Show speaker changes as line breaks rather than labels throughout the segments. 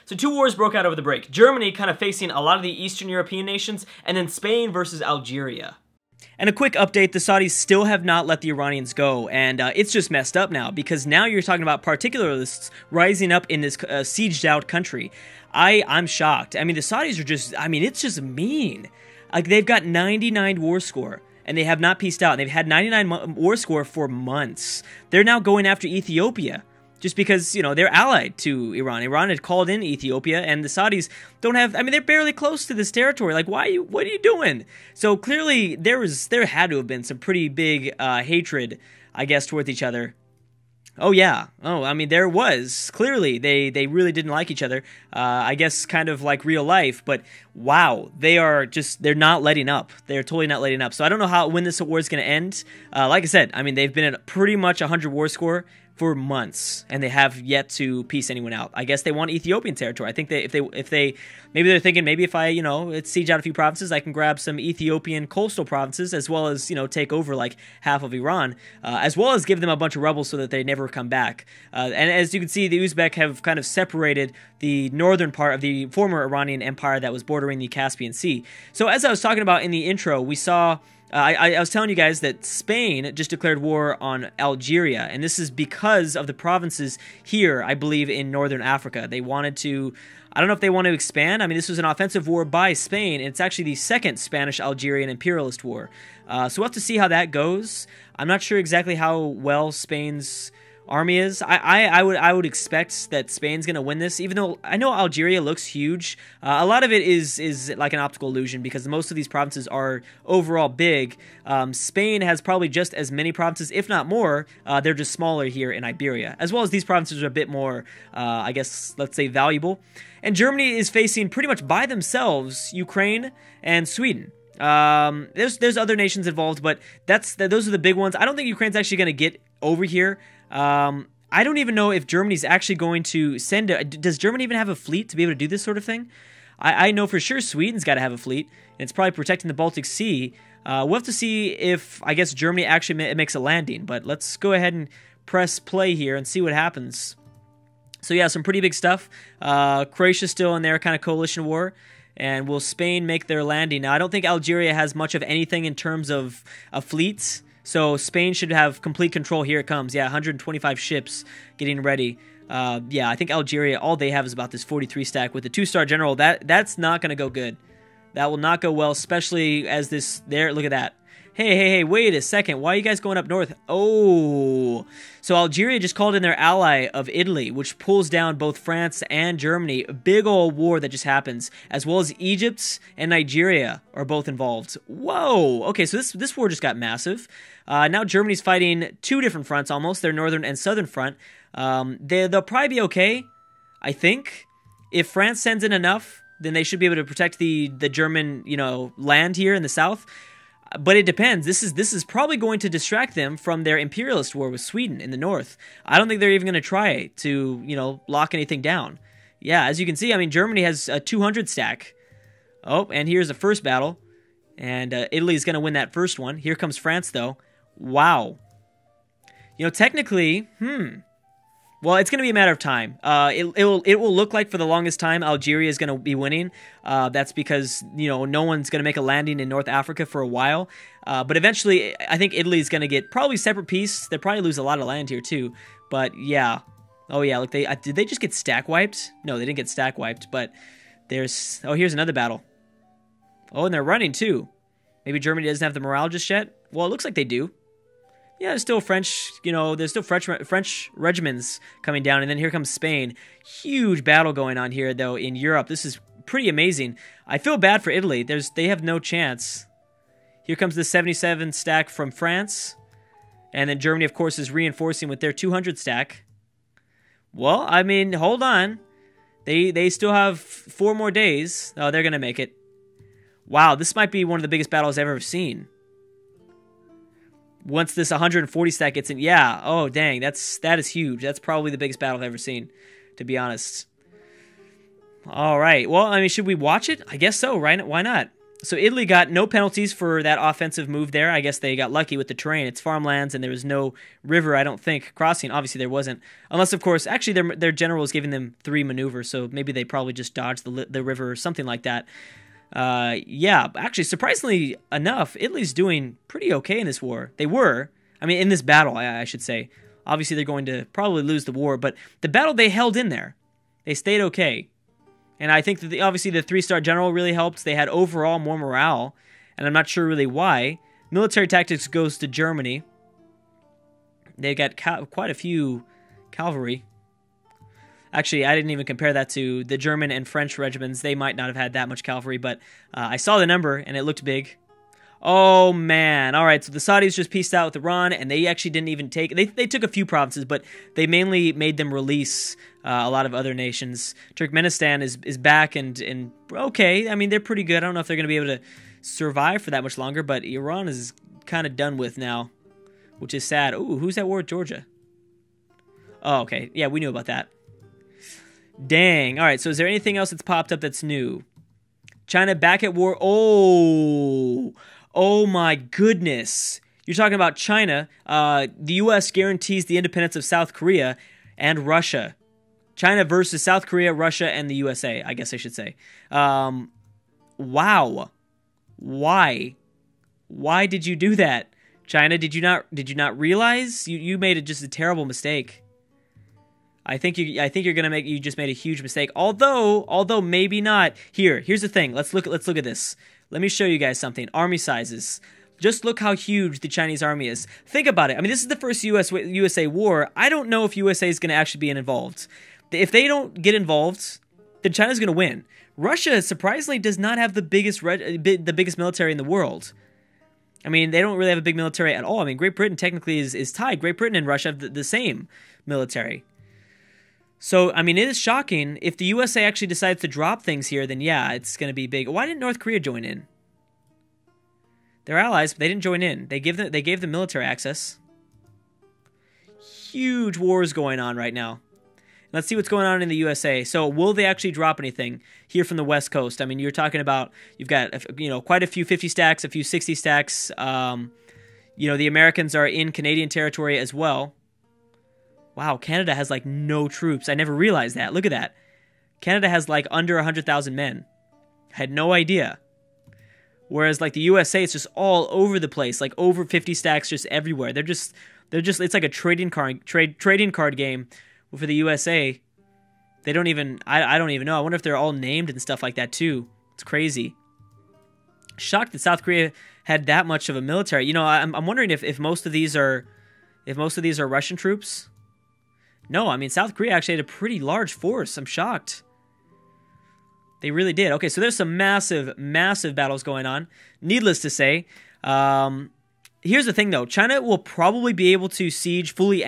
So two wars broke out over the break. Germany kind of facing a lot of the Eastern European nations, and then Spain versus Algeria. And a quick update, the Saudis still have not let the Iranians go, and it's just messed up now, because now you're talking about particularists rising up in this sieged out country. I'm shocked. I mean, the Saudis are just, I mean, it's just mean. Like, they've got 99 war score, and they have not peaced out. They've had 99 war score for months. They're now going after Ethiopia, just because, you know, they're allied to Iran. Iran had called in Ethiopia, and the Saudis don't have, I mean, they're barely close to this territory. Like, what are you doing? So clearly, there had to have been some pretty big hatred, I guess, towards each other. Oh, yeah. Oh, I mean, there was. Clearly, they really didn't like each other. I guess kind of like real life, but wow, they're not letting up. They're totally not letting up. So I don't know when this war is going to end. Like I said, I mean, they've been at pretty much 100 war score for months, and they have yet to peace anyone out. I guess they want Ethiopian territory. I think maybe they're thinking, maybe if I, you know, siege out a few provinces, I can grab some Ethiopian coastal provinces, as well as, you know, take over like half of Iran, as well as give them a bunch of rebels so that they never come back. And as you can see, the Uzbek have kind of separated the northern part of the former Iranian Empire that was bordering the Caspian Sea. So as I was talking about in the intro, we saw I was telling you guys that Spain just declared war on Algeria, and this is because of the provinces here, I believe, in northern Africa. They wanted to, I don't know if they want to expand. I mean, this was an offensive war by Spain, and it's actually the second Spanish-Algerian imperialist war. So we'll have to see how that goes. I'm not sure exactly how well Spain's army is. I would expect that Spain's going to win this, even though I know Algeria looks huge. A lot of it is like an optical illusion, because most of these provinces are overall big. Spain has probably just as many provinces, if not more. They're just smaller here in Iberia, as well as these provinces are a bit more, I guess, let's say, valuable. And Germany is facing pretty much by themselves Ukraine and Sweden. There's other nations involved, but those are the big ones. I don't think Ukraine's actually going to get over here. I don't even know if Germany's actually going to send does Germany even have a fleet to be able to do this sort of thing? I know for sure Sweden's got to have a fleet, and it's probably protecting the Baltic Sea. We'll have to see if, I guess, Germany actually makes a landing, but let's go ahead and press play here and see what happens. So yeah, some pretty big stuff. Croatia's still in their kind of coalition war. And will Spain make their landing? Now, I don't think Algeria has much of anything in terms of fleets, so Spain should have complete control. Here it comes. Yeah, 125 ships getting ready. Yeah, I think Algeria, all they have is about this 43 stack with the 2-star general. That's not going to go good. That will not go well, especially as this, there, look at that. Hey, wait a second. Why are you guys going up north? Oh, so Algeria just called in their ally of Italy, which pulls down both France and Germany. A big old war that just happens, as well as Egypt and Nigeria are both involved. Whoa. Okay, so this war just got massive. Now Germany's fighting two different fronts almost, their northern and southern front. They'll probably be okay, I think. If France sends in enough, then they should be able to protect the German, you know, land here in the south. But it depends. This is probably going to distract them from their imperialist war with Sweden in the north. I don't think they're even going to try to, you know, lock anything down. Yeah, as you can see, I mean, Germany has a 200 stack. Oh, and here's the first battle. And Italy's going to win that first one. Here comes France, though. Wow. You know, technically, well, it's going to be a matter of time. It will look like for the longest time Algeria is going to be winning. That's because, you know, no one's going to make a landing in North Africa for a while. But eventually, I think Italy is going to get probably separate peace. They'll probably lose a lot of land here too. But yeah. Oh yeah, look, did they just get stack wiped? No, they didn't get stack wiped, but here's another battle. Oh, and they're running too. Maybe Germany doesn't have the morale just yet? Well, it looks like they do. Yeah, there's still French, you know, there's still French regiments coming down, and then here comes Spain. Huge battle going on here, though, in Europe. This is pretty amazing. I feel bad for Italy. They have no chance. Here comes the 77 stack from France, and then Germany, of course, is reinforcing with their 200 stack. Well, I mean, hold on. They still have 4 more days. Oh, they're going to make it. Wow, this might be one of the biggest battles I've ever seen. Once this 140 stack gets in, yeah, oh dang, that is huge. That's probably the biggest battle I've ever seen, to be honest. All right, well, I mean, should we watch it? I guess so, right? Why not? So Italy got no penalties for that offensive move there. I guess they got lucky with the terrain. It's farmlands, and there was no river, I don't think, crossing. Obviously, there wasn't. Unless, of course, actually, their general was giving them 3 maneuvers, so maybe they probably just dodged the river or something like that. Yeah, actually, surprisingly enough, Italy's doing pretty okay in this war. They were. I mean, in this battle, I should say. Obviously, they're going to probably lose the war, but the battle, they held in there. They stayed okay. And I think that obviously the 3-star general really helped. They had overall more morale, and I'm not sure really why. Military tactics goes to Germany. They got quite a few cavalry. Actually, I didn't even compare that to the German and French regiments. They might not have had that much cavalry, but I saw the number, and it looked big. Oh, man. All right, so the Saudis just pieced out with Iran, and they actually didn't even take... They took a few provinces, but they mainly made them release a lot of other nations. Turkmenistan is back and okay. I mean, they're pretty good. I don't know if they're going to be able to survive for that much longer, but Iran is kind of done with now, which is sad. Ooh, who's at war with Georgia? Oh, okay. Yeah, we knew about that. Dang. All right, so is there anything else that's popped up that's new? China back at war. Oh my goodness. You're talking about China. The U.S. guarantees the independence of South Korea and Russia. China versus South Korea, Russia, and the USA, I guess I should say. Wow. Why? Why did you do that? China, did you not realize? You made just a terrible mistake. I think you're gonna you just made a huge mistake. Although maybe not. Here's the thing. Let's look at this. Let me show you guys something. Army sizes. Just look how huge the Chinese army is. Think about it. I mean, this is the first USA war. I don't know if USA is going to actually be involved. If they don't get involved, then China's going to win. Russia surprisingly does not have the biggest military in the world. I mean, they don't really have a big military at all. I mean, Great Britain technically is tied. Great Britain and Russia have the same military. So, I mean, it is shocking. If the USA actually decides to drop things here, then yeah, it's going to be big. Why didn't North Korea join in? They're allies, but they didn't join in. They gave them military access. Huge wars going on right now. Let's see what's going on in the USA. So, will they actually drop anything here from the West Coast? I mean, you're talking about, you've got, quite a few 50 stacks, a few 60 stacks. The Americans are in Canadian territory as well. Wow, Canada has, like, no troops. I never realized that. Look at that. Canada has, like, under 100,000 men. Had no idea. Whereas, like, the USA, it's just all over the place. Like, over 50 stacks just everywhere. They're just it's like a trading card game for the USA. They don't even, I don't even know. I wonder if they're all named and stuff like that, too. It's crazy. Shocked that South Korea had that much of a military. I'm wondering if most of these are Russian troops. No, I mean, South Korea actually had a pretty large force. I'm shocked. They really did. Okay, so there's some massive, massive battles going on. Needless to say, here's the thing, though. China will probably be able to fully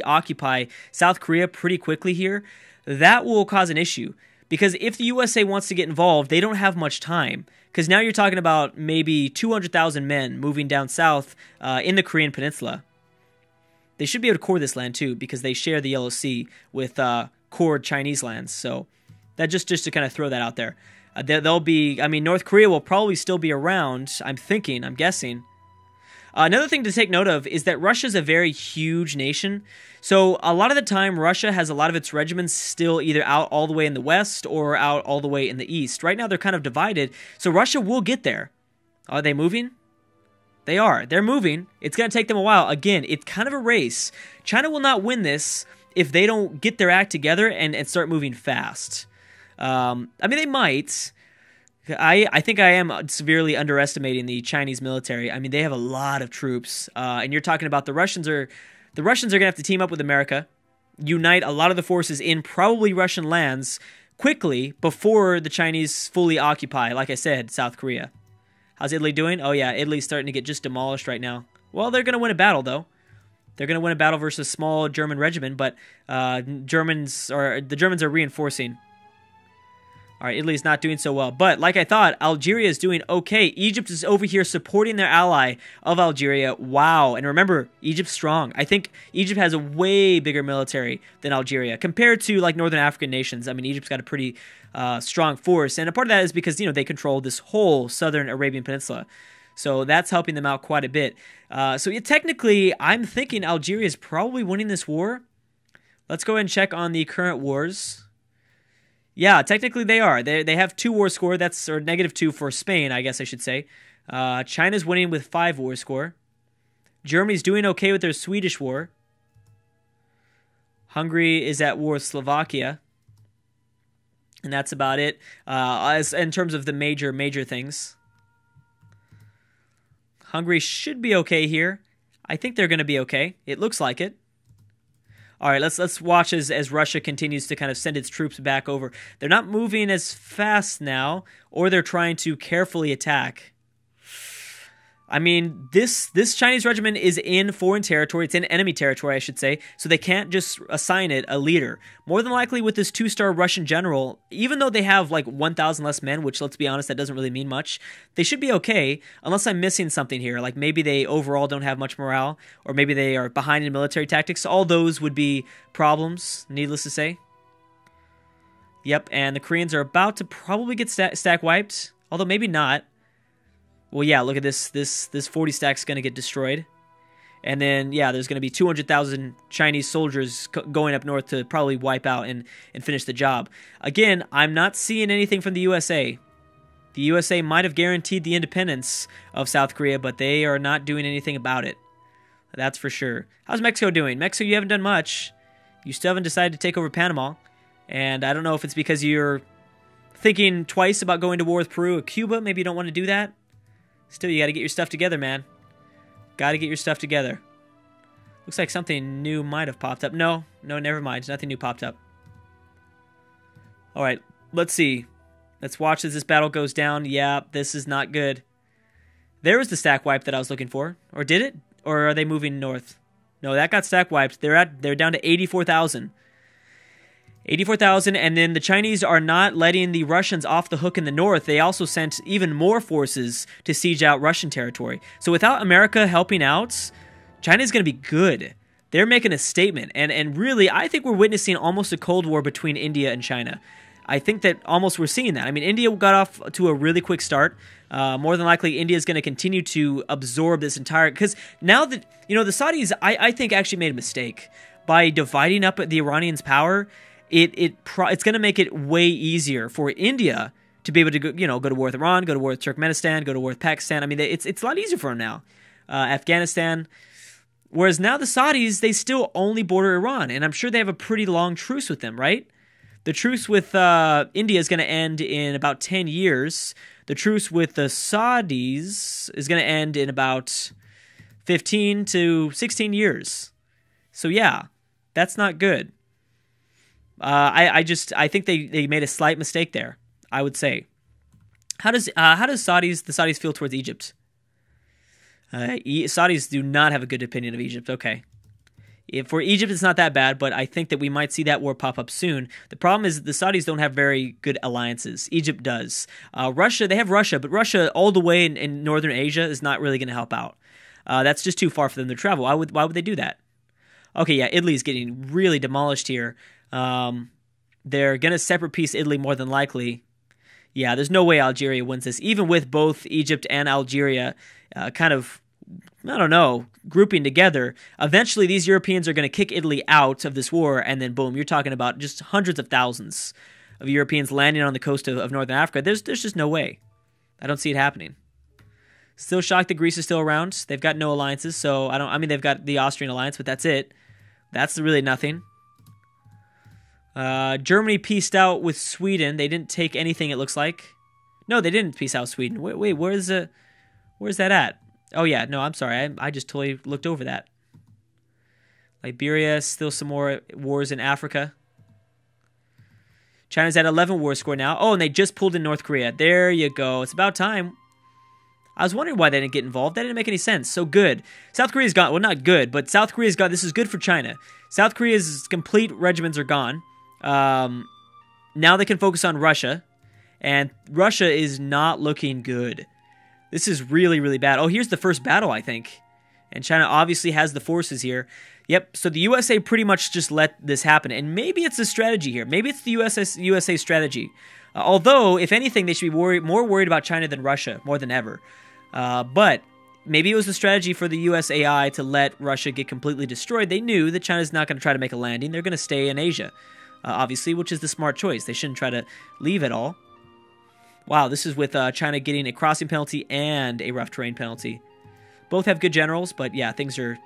occupy South Korea pretty quickly here. That will cause an issue. Because if the USA wants to get involved, they don't have much time. Because now you're talking about maybe 200,000 men moving down south in the Korean Peninsula. They should be able to core this land, too, because they share the Yellow Sea with cored Chinese lands. So that just to kind of throw that out there. They'll be, I mean, North Korea will probably still be around, I'm guessing. Another thing to take note of is that Russia's a very huge nation. So a lot of the time, Russia has a lot of its regiments still either out all the way in the west or out all the way in the east. Right now, they're kind of divided, so Russia will get there. Are they moving? They are. They're moving. It's going to take them a while. Again, it's kind of a race. China will not win this if they don't get their act together and start moving fast. I mean, they might. I think I am severely underestimating the Chinese military. I mean, they have a lot of troops. And you're talking about the Russians are going to have to team up with America, unite a lot of the forces in probably Russian lands quickly before the Chinese fully occupy, like I said, South Korea. How's Italy doing? Oh, yeah, Italy's starting to get just demolished right now. Well, they're going to win a battle, though. They're going to win a battle versus a small German regiment, but the Germans are reinforcing. All right, Italy's not doing so well. But like I thought, Algeria is doing okay. Egypt is over here supporting their ally of Algeria. Wow. And remember, Egypt's strong. I think Egypt has a way bigger military than Algeria compared to like Northern African nations. I mean, Egypt's got a pretty strong force. And a part of that is because, you know, they control this whole southern Arabian Peninsula. So that's helping them out quite a bit. So yeah, technically, I'm thinking Algeria is probably winning this war. Let's go ahead and check on the current wars. Yeah, technically they are. They have 2 war score. That's or -2 for Spain, I guess I should say. China's winning with 5 war score. Germany's doing okay with their Swedish war. Hungary is at war with Slovakia. And that's about it as in terms of the major things. Hungary should be okay here. I think they're going to be okay. It looks like it. All right, let's watch as Russia continues to kind of send its troops back over. They're not moving as fast now, or they're trying to carefully attack. I mean, this Chinese regiment is in foreign territory. It's in enemy territory, I should say, so they can't just assign it a leader. More than likely with this 2-star Russian general, even though they have like 1,000 less men, which let's be honest, that doesn't really mean much, they should be okay, unless I'm missing something here. Like maybe they overall don't have much morale, or maybe they are behind in military tactics. All those would be problems, needless to say. Yep, and the Koreans are about to probably get stack wiped, although maybe not. Well, yeah, look at this. This 40 stack's going to get destroyed. And then, yeah, there's going to be 200,000 Chinese soldiers going up north to probably wipe out and finish the job. Again, I'm not seeing anything from the USA. The USA might have guaranteed the independence of South Korea, but they are not doing anything about it. That's for sure. How's Mexico doing? Mexico, you haven't done much. You still haven't decided to take over Panama. And I don't know if it's because you're thinking twice about going to war with Peru or Cuba. Maybe you don't want to do that. Still, you got to get your stuff together, man. Got to get your stuff together. Looks like something new might have popped up. No, never mind. Nothing new popped up. All right, let's see. Let's watch as this battle goes down. Yeah, this is not good. There was the stack wipe that I was looking for. Or did it? Or are they moving north? No, that got stack wiped. They're down to 84,000. 84,000, and then the Chinese are not letting the Russians off the hook in the north. They also sent even more forces to siege out Russian territory. So without America helping out, China's going to be good. They're making a statement, and really, I think we're witnessing almost a Cold War between India and China. I think that almost we're seeing that. I mean, India got off to a really quick start. More than likely, India is going to continue to absorb this entire... Because now that, you know, the Saudis, I think, actually made a mistake. By dividing up the Iranians' power... It's going to make it way easier for India to be able to go to war with Iran, go to war with Turkmenistan, go to war with Pakistan. I mean, it's a lot easier for them now. Afghanistan. Whereas now the Saudis, they still only border Iran, and I'm sure they have a pretty long truce with them, right? The truce with India is going to end in about 10 years. The truce with the Saudis is going to end in about 15 to 16 years. So yeah, that's not good. I think they made a slight mistake there, I would say. How does the Saudis feel towards Egypt? Saudis do not have a good opinion of Egypt. Okay. For Egypt, it's not that bad, but I think that we might see that war pop up soon. The problem is the Saudis don't have very good alliances. Egypt does. Russia, they have Russia, but Russia all the way in northern Asia is not really going to help out. That's just too far for them to travel. Why would they do that? Okay, yeah, Italy's getting really demolished here. They're going to separate piece Italy more than likely. Yeah, there's no way Algeria wins this. Even with both Egypt and Algeria kind of, I don't know, grouping together, eventually these Europeans are going to kick Italy out of this war, and then boom, you're talking about just hundreds of thousands of Europeans landing on the coast of Northern Africa. There's just no way. I don't see it happening. Still shocked that Greece is still around. They've got no alliances, so I mean, they've got the Austrian alliance, but that's it. That's really nothing. Germany peaced out with Sweden. They didn't take anything, it looks like. No, they didn't peace out with Sweden. Wait, where's that at? Oh, yeah, no, I'm sorry. I just totally looked over that. Liberia, still some more wars in Africa. China's at 11 war score now. Oh, and they just pulled in North Korea. There you go. It's about time. I was wondering why they didn't get involved. That didn't make any sense. So good. South Korea's gone. Well, not good, but South Korea's gone. This is good for China. South Korea's complete regiments are gone. Now they can focus on Russia. And Russia is not looking good. This is really, really bad. Oh, here's the first battle, I think. And China obviously has the forces here. Yep, so the USA pretty much just let this happen. And maybe it's a strategy here. Maybe it's the USA strategy. Although, if anything, they should be more worried about China than Russia, more than ever. But maybe it was the strategy for the USAI to let Russia get completely destroyed. They knew that China's not going to try to make a landing. They're going to stay in Asia, obviously, which is the smart choice. They shouldn't try to leave at all. Wow, this is with China getting a crossing penalty and a rough terrain penalty. Both have good generals, but yeah, things are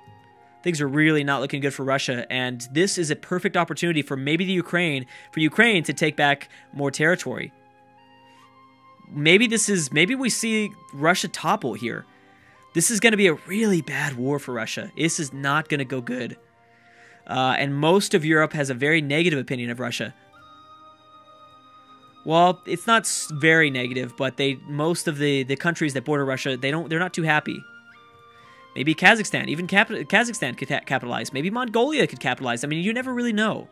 really not looking good for Russia. And this is a perfect opportunity for maybe Ukraine to take back more territory. Maybe we see Russia topple here. This is going to be a really bad war for Russia. This is not going to go good. And most of Europe has a very negative opinion of Russia. Well, it's not very negative, but most of the countries that border Russia, they're not too happy. Maybe Kazakhstan, even Kazakhstan could capitalize. Maybe Mongolia could capitalize. I mean, you never really know.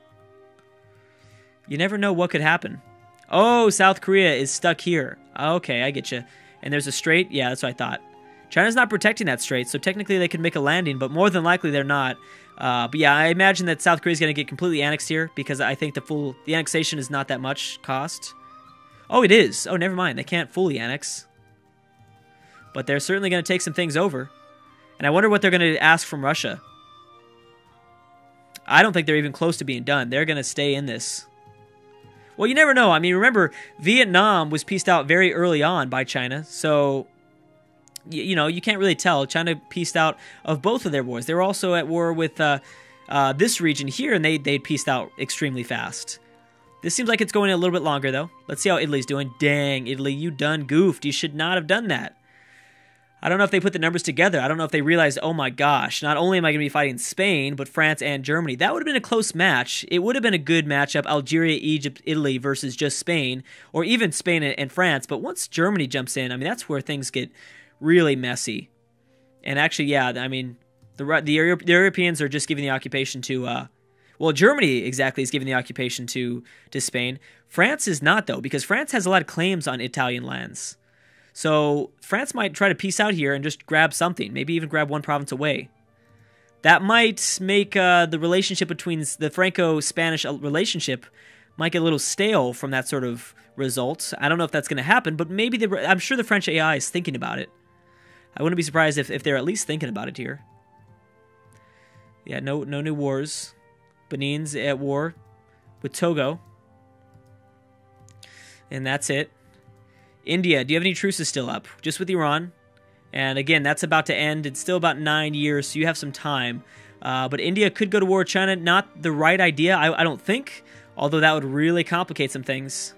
You never know what could happen. Oh, South Korea is stuck here. Okay, I get you. And there's a strait? Yeah, that's what I thought. China's not protecting that strait, so technically they could make a landing, but more than likely they're not. But yeah, I imagine that South Korea is going to get completely annexed here because I think the annexation is not that much cost. Oh, it is. Oh, never mind. They can't fully annex. But they're certainly going to take some things over. And I wonder what they're going to ask from Russia. I don't think they're even close to being done. They're going to stay in this. Well, you never know. I mean, remember, Vietnam was pieced out very early on by China. So, you know, you can't really tell. China pieced out of both of their wars. They were also at war with this region here, and they pieced out extremely fast. This seems like it's going a little bit longer, though. Let's see how Italy's doing. Dang, Italy, you done goofed. You should not have done that. I don't know if they put the numbers together. I don't know if they realized, oh my gosh, not only am I going to be fighting Spain, but France and Germany. That would have been a close match. It would have been a good matchup, Algeria, Egypt, Italy versus just Spain, or even Spain and France. But once Germany jumps in, I mean, that's where things get really messy. And actually, yeah, I mean, the Europeans are just giving the occupation to, well, Germany exactly is giving the occupation to Spain. France is not, though, because France has a lot of claims on Italian lands. So France might try to peace out here and just grab something, maybe even grab one province away. That might make the relationship between the Franco-Spanish relationship might get a little stale from that sort of result. I don't know if that's going to happen, but maybe I'm sure the French AI is thinking about it. I wouldn't be surprised if they're at least thinking about it here. Yeah, no new wars. Benin's at war with Togo. And that's it. India, do you have any truces still up? Just with Iran. And again, that's about to end. It's still about 9 years, so you have some time. But India could go to war with China. Not the right idea, I don't think. Although that would really complicate some things.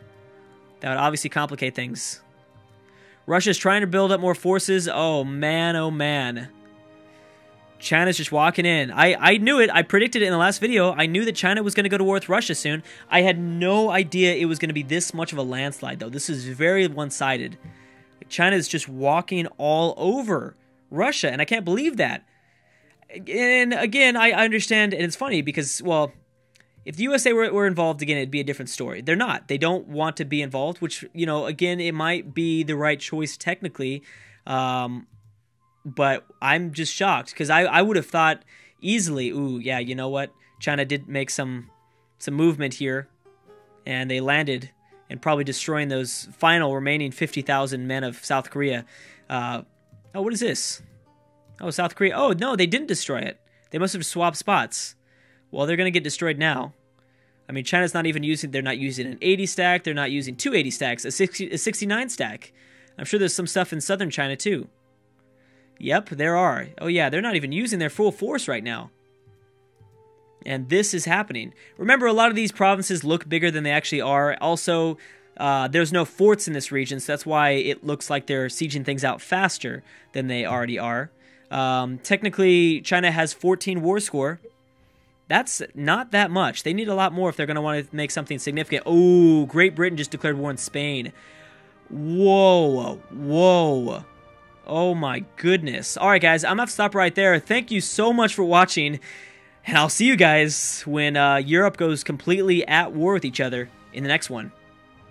That would obviously complicate things. Russia's trying to build up more forces. Oh, man, oh, man. China's just walking in. I knew it. I predicted it in the last video. I knew that China was going to go to war with Russia soon. I had no idea it was going to be this much of a landslide, though. This is very one-sided. China is just walking all over Russia, and I can't believe that. And again, I understand, and it's funny because, well, if the USA were involved, again, it'd be a different story. They're not. They don't want to be involved, which, you know, again, it might be the right choice technically, but I'm just shocked because I would have thought easily, ooh, yeah, you know what? China did make some movement here, and they landed and probably destroying those final remaining 50,000 men of South Korea. Oh, what is this? Oh, South Korea. Oh, no, they didn't destroy it. They must have swapped spots. Well, they're going to get destroyed now. I mean, China's not even using, they're not using an 80 stack. They're not using two 80 stacks, a 69 stack. I'm sure there's some stuff in southern China, too. Yep, there are. Oh, yeah, they're not even using their full force right now. And this is happening. Remember, a lot of these provinces look bigger than they actually are. Also, there's no forts in this region, so that's why it looks like they're sieging things out faster than they already are. Technically, China has 14 war score. That's not that much. They need a lot more if they're going to want to make something significant. Oh, Great Britain just declared war on Spain. Whoa, whoa. Oh my goodness. All right, guys, I'm going to have to stop right there. Thank you so much for watching, and I'll see you guys when Europe goes completely at war with each other in the next one.